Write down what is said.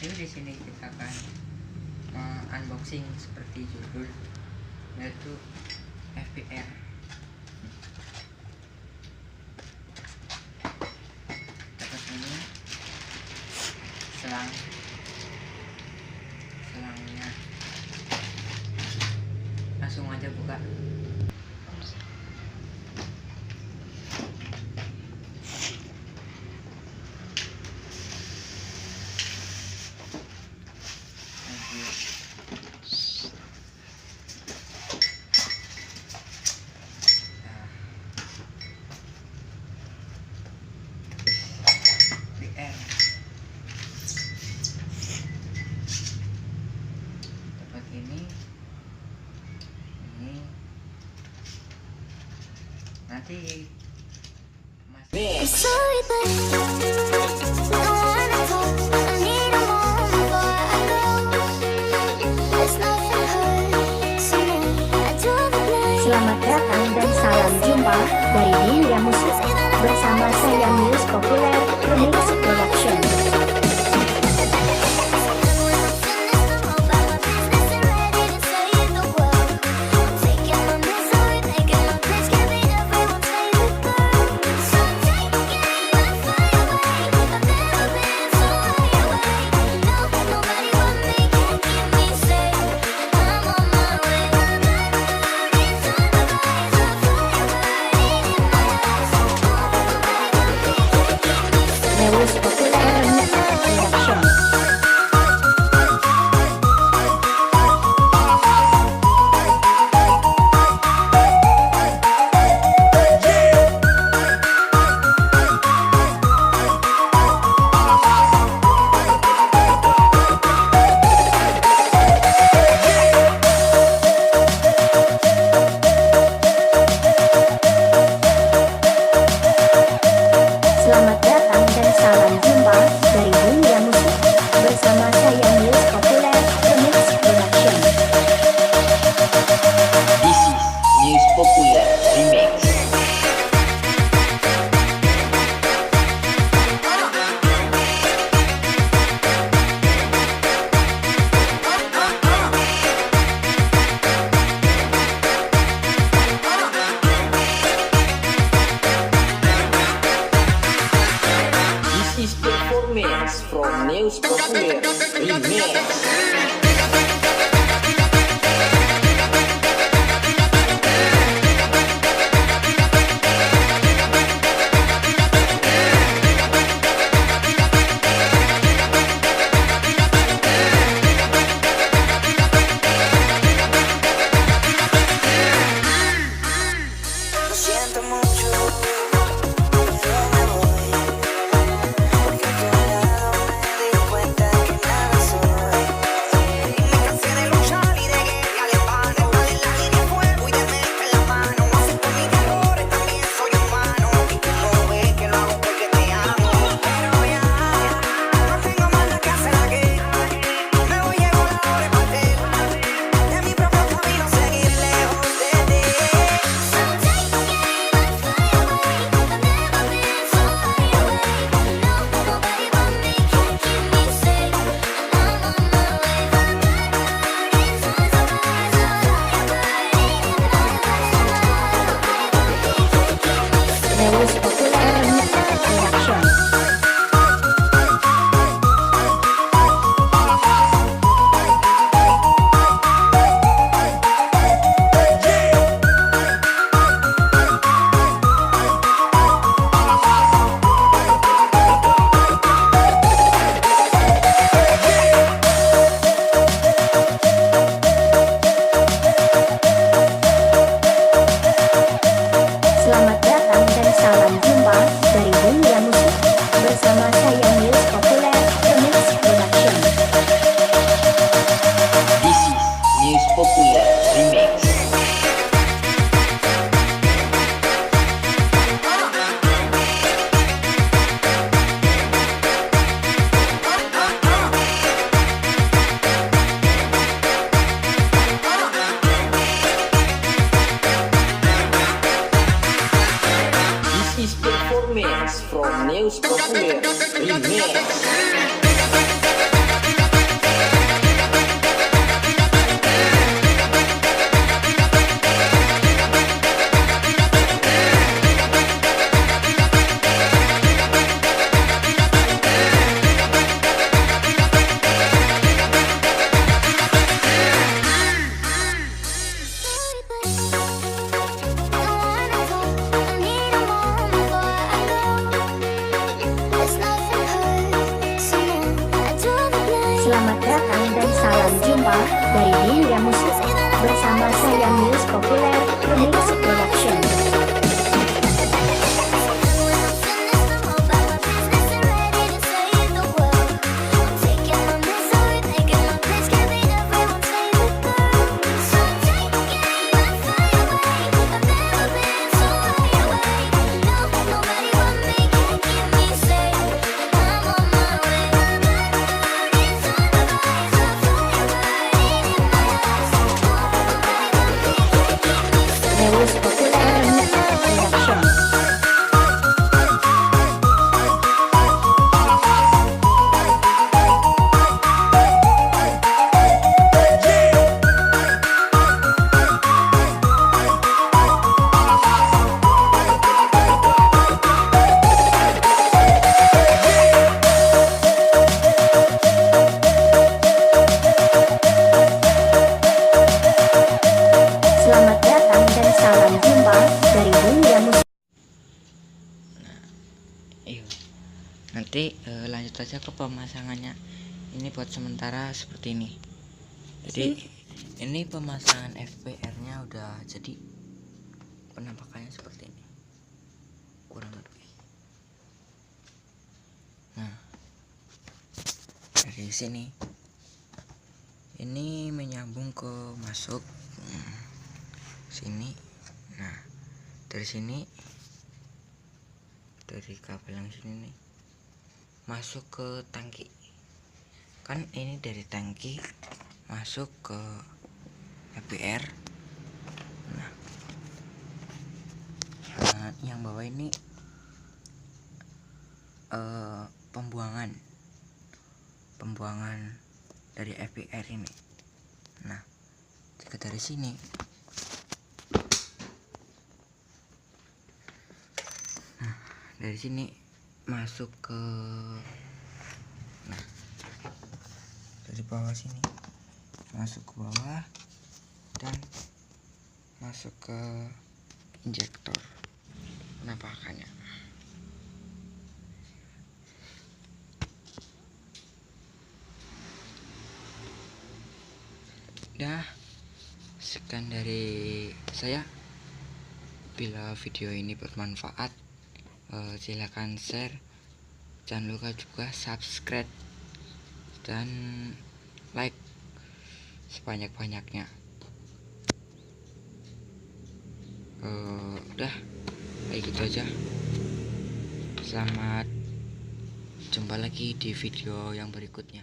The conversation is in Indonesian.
Jadi di sini kita akan unboxing seperti judul, yaitu FPR. Dapat ini selangnya, langsung aja buka. Nanti Selamat datang dan salam jumpa dari dunia musik bersama saya News Populer Remix Production. News Populer Remix Production. Selamat datang dan salam jumpa dari dunia musik bersama saya News Populer Remix Production. This is News Populer Remix. This is performance from News Populer Remix. Lo siento mucho, yo me voy, porque a tu lado me di cuenta que nada soy. Me cansé de luchar y de guerra de vano, estar en la línea de fuego y de meter la mano. Acepto mis errores, también soy humano, y tú no ves que lo hago porque te amo. Pero ya, no tengo más nada que hacer aquí, me voy a volar de pastel, de mi propio camino seguir lejos de ti. News Populer Remix Production. Selamat datang dan salam jumpa dari dunia musik bersama saya News Populer Remix Production. This is News Populer Remix. This is performance from News Populer Remix. Selamat datang dan salam jumpa dari dunia musik bersama saya News Populer Remix Production. News Populer Remix Production. Selamat datang dan salam jumpa dari dunia musik. Iya. Nanti lanjut aja ke pemasangannya. Ini buat sementara seperti ini. Jadi ini pemasangan FPR-nya udah jadi, penampakannya seperti ini kurang lebih. Nah, dari sini ini menyambung ke masuk sini. Nah, dari sini, dari kabel yang sini nih masuk ke tangki. Kan ini dari tangki masuk ke FPR. Nah, yang bawah ini pembuangan dari FPR ini. Nah, jika dari sini dari sini masuk ke, nah, dari bawah sini masuk ke bawah dan masuk ke injektor penampakannya. Dah, sekian dari saya. Bila video ini bermanfaat, silakan share, jangan lupa juga subscribe dan like sebanyak-banyaknya. Udah kayak gitu aja. Selamat jumpa lagi di video yang berikutnya.